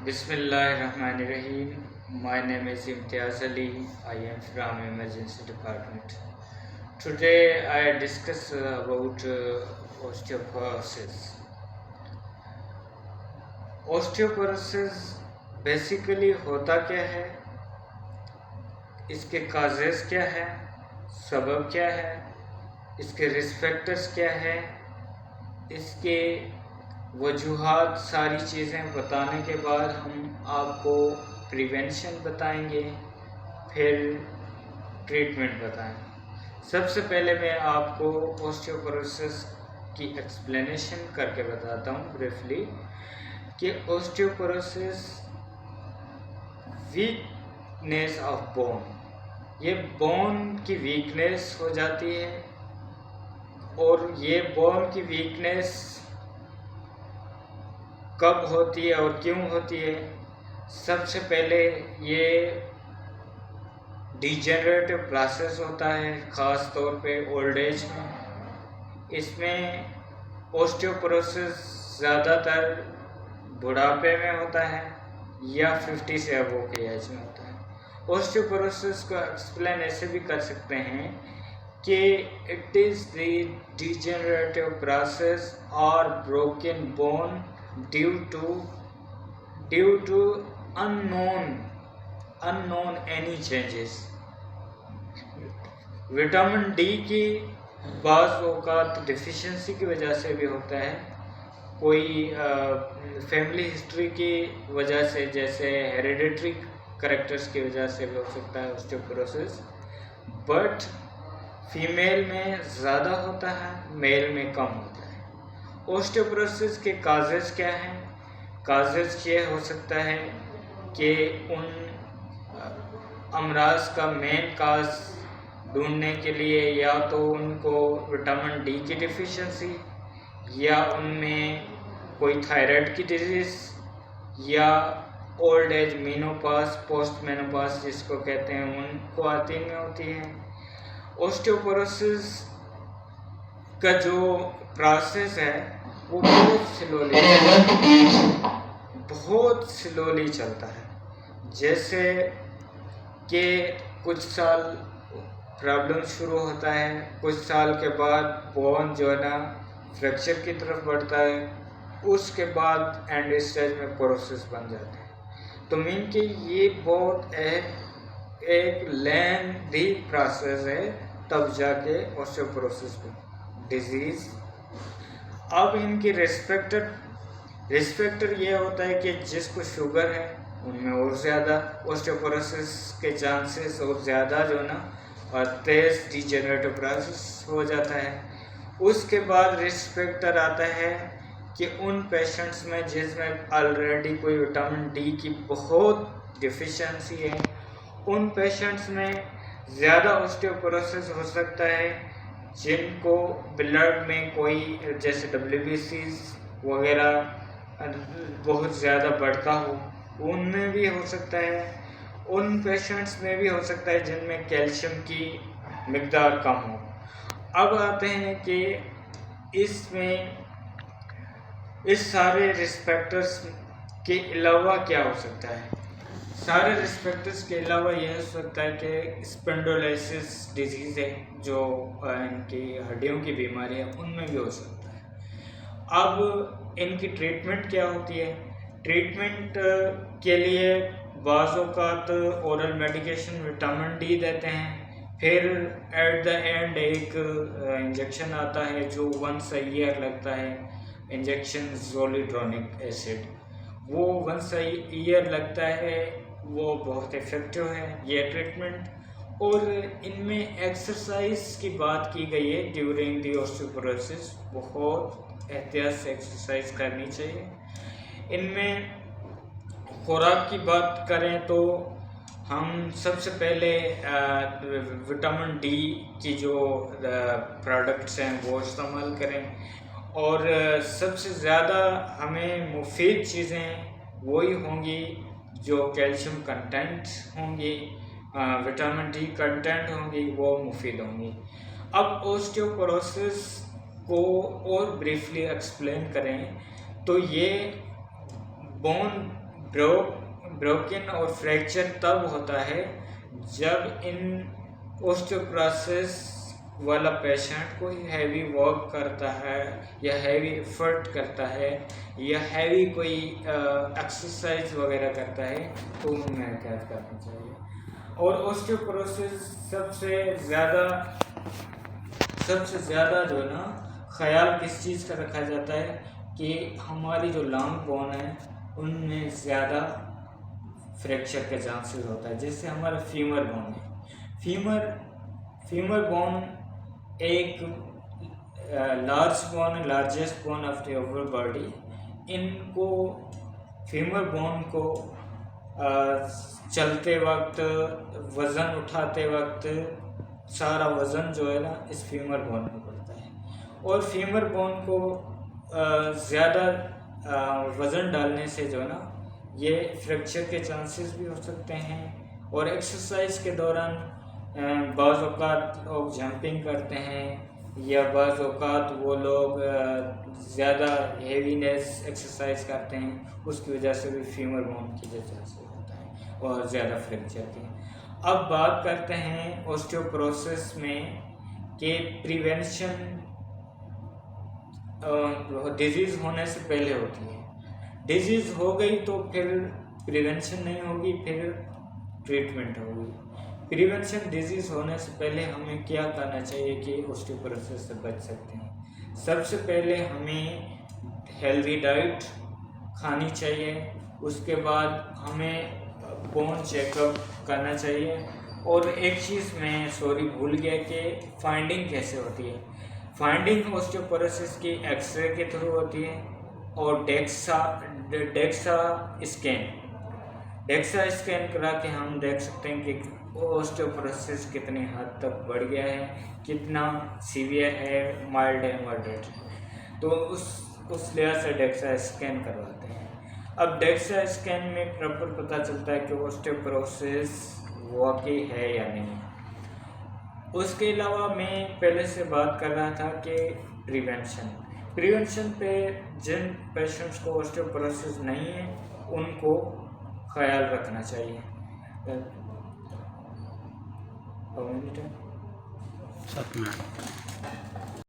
Bismillahirrahmanirrahim. My name is Imtiaz Ali. I am from Emergency Department. Today I discuss about osteoporosis. Osteoporosis basically होता क्या है, इसके causes क्या है, सबब क्या है, इसके रिस्क फैक्टर्स क्या है, इसके वजूहात, सारी चीज़ें बताने के बाद हम आपको प्रिवेंशन बताएंगे, फिर ट्रीटमेंट बताएंगे। सबसे पहले मैं आपको ओस्टियोपोरोसिस की एक्सप्लेनेशन करके बताता हूँ ब्रीफली कि ओस्टियोपोरोसिस वीकनेस ऑफ बोन, ये बोन की वीकनेस हो जाती है। और ये बोन की वीकनेस कब होती है और क्यों होती है? सबसे पहले ये डिजेनरेटिव प्रोसेस होता है, ख़ास तौर पे ओल्ड एज में। इसमें ओस्टियोपोरोसिस ज़्यादातर बुढ़ापे में होता है या 50 से अबव के एज में होता है। ओस्टियोपोरोसिस को एक्सप्लेन ऐसे भी कर सकते हैं कि it is the degenerative process और broken bone due to unknown any changes। Vitamin D की बाज़ औक़ात डिफिशिएंसी की वजह से भी होता है, कोई फैमिली हिस्ट्री की वजह से, जैसे हेरिडिटरी करैक्टर्स की वजह से भी हो सकता है ओस्टियोपोरोसिस। बट फीमेल में ज़्यादा होता है, मेल में कम होता है। ओस्टियोपोरोसिस के काजेस क्या हैं? काजेस ये हो सकता है कि उन अमराज का मेन काज ढूंढने के लिए या तो उनको विटामिन डी की डिफिशिएंसी, या उनमें कोई थायराइड की डिजीज़, या old age menopause, post menopause जिसको कहते हैं, उनको ख़वातीन में होती है। ओस्टियोपोरोसिस का जो प्रोसेस है वो बहुत स्लोली चलता है। जैसे कि कुछ साल प्रॉब्लम शुरू होता है, कुछ साल के बाद बोन जो है ना फ्रैक्चर की तरफ बढ़ता है, उसके बाद एंड स्टेज में पोरोसिस बन जाता है। तो मीन कि ये बहुत एक लेंथी प्रोसेस है, तब जाके ओस्टियोपोरोसिस डिजीज़। अब इनकी रिस्क फैक्टर ये होता है कि जिसको शुगर है उनमें और ज़्यादा ओस्टियोपोरोसिस के चांसेस और ज़्यादा जो ना और तेज़ डिजेनरेटिव प्रोसेस हो जाता है। उसके बाद रिस्क फैक्टर आता है कि उन पेशेंट्स में जिसमें ऑलरेडी कोई विटामिन डी की बहुत डिफिशिएंसी है, उन पेशेंट्स में ज़्यादा ओस्टियोपोरोसिस हो सकता है। जिनको ब्लड में कोई जैसे WBCs वगैरह बहुत ज़्यादा बढ़ता हो, उनमें भी हो सकता है। उन पेशेंट्स में भी हो सकता है जिनमें कैल्शियम की मिकदार कम हो। अब आते हैं कि इसमें इस सारे रिस्क फैक्टर्स के अलावा क्या हो सकता है। सारे रिस्क फैक्टर्स के अलावा यह हो सकता है कि स्पेंडोलाइसिस डिजीज़ है, जो इनकी हड्डियों की बीमारी है, उनमें भी हो सकता है। अब इनकी ट्रीटमेंट क्या होती है? ट्रीटमेंट के लिए बाज़ औक़ात ओरल मेडिकेशन विटामिन डी देते हैं, फिर एट द एंड एक इंजेक्शन आता है जो वंस अ ईयर लगता है, इंजेक्शन ज़ोलिड्रोनिक एसिड। वो वंस अ ईयर लगता है, वो बहुत इफ़ेक्टिव है ये ट्रीटमेंट। और इनमें एक्सरसाइज की बात की गई है ड्यूरिंग दी ओस्टियोपोरोसिस, बहुत एहतियात से एक्सरसाइज करनी चाहिए। इनमें खुराक की बात करें तो हम सबसे पहले विटामिन डी की जो प्रोडक्ट्स हैं वो इस्तेमाल करें, और सबसे ज़्यादा हमें मुफीद चीज़ें वही होंगी जो कैल्शियम कंटेंट होंगी, विटामिन डी कंटेंट होंगी, वो मुफीद होंगी। अब ओस्टियोपोरोसिस को और ब्रीफली एक्सप्लेन करें तो ये बोन ब्रोकन और फ्रैक्चर तब होता है जब इन ओस्टियोप्रोसिस वाला पेशेंट कोई हैवी वर्क करता है या हैवी एफर्ट करता है या हैवी कोई एक्सरसाइज वगैरह करता है, तो उनमें एहतियात करना चाहिए। और ओस्टियोपोरोसिस सबसे ज़्यादा जो है ना ख्याल किस चीज़ का रखा जाता है कि हमारी जो लॉन्ग बोन है उनमें ज़्यादा फ्रैक्चर के चांसेस होता है। जैसे हमारा फीमर बोन है, फीमर बोन एक largest bone of the over body. इनको फीमर बोन को चलते वक्त, वज़न उठाते वक्त सारा वज़न जो है ना इस फीमर बोन में पड़ता है। और फीमर बोन को ज़्यादा वज़न डालने से जो है ना ये फ्रैक्चर के चांसेस भी हो सकते हैं। और एक्सरसाइज के दौरान बाज़ औक़ात लोग जंपिंग करते हैं या बाज़ औक़ात वो लोग ज़्यादा हेवीनेस एक्सरसाइज करते हैं, उसकी वजह से भी फीमर बोन की वजह से होता है और ज़्यादा फ्रैक्चर की। अब बात करते हैं ओस्टियोपोरोसिस में कि प्रिवेंशन डिजीज़ होने से पहले होती है। डिजीज़ हो गई तो फिर प्रिवेंशन नहीं होगी, फिर ट्रीटमेंट होगी। प्रिवेंशन डिजीज़ होने से पहले हमें क्या करना चाहिए कि ओस्टियोपोरोसिस से बच सकते हैं? सबसे पहले हमें हेल्दी डाइट खानी चाहिए, उसके बाद हमें बोन चेकअप करना चाहिए। और एक चीज़ मैं भूल गया कि फाइंडिंग कैसे होती है। फाइंडिंग ओस्टियोपोरोसिस की एक्सरे के थ्रू होती है और डेक्सा स्कैन करा के हम देख सकते हैं कि ओस्टियोपोरोसिस कितनी हद तक बढ़ गया है, कितना सीवियर है, माइल्ड है, मॉडरेट है। तो उस लिहाज से डेक्सा स्कैन करवाते हैं। अब डेक्सा स्कैन में प्रॉपर पता चलता है कि ओस्टियोपोरोसिस वाकई है या नहीं। उसके अलावा मैं पहले से बात कर रहा था कि प्रिवेंशन पे जिन पेशेंट्स को ओस्टियोपोरोसिस नहीं है उनको ख्याल रखना चाहिए। 7 मिनट।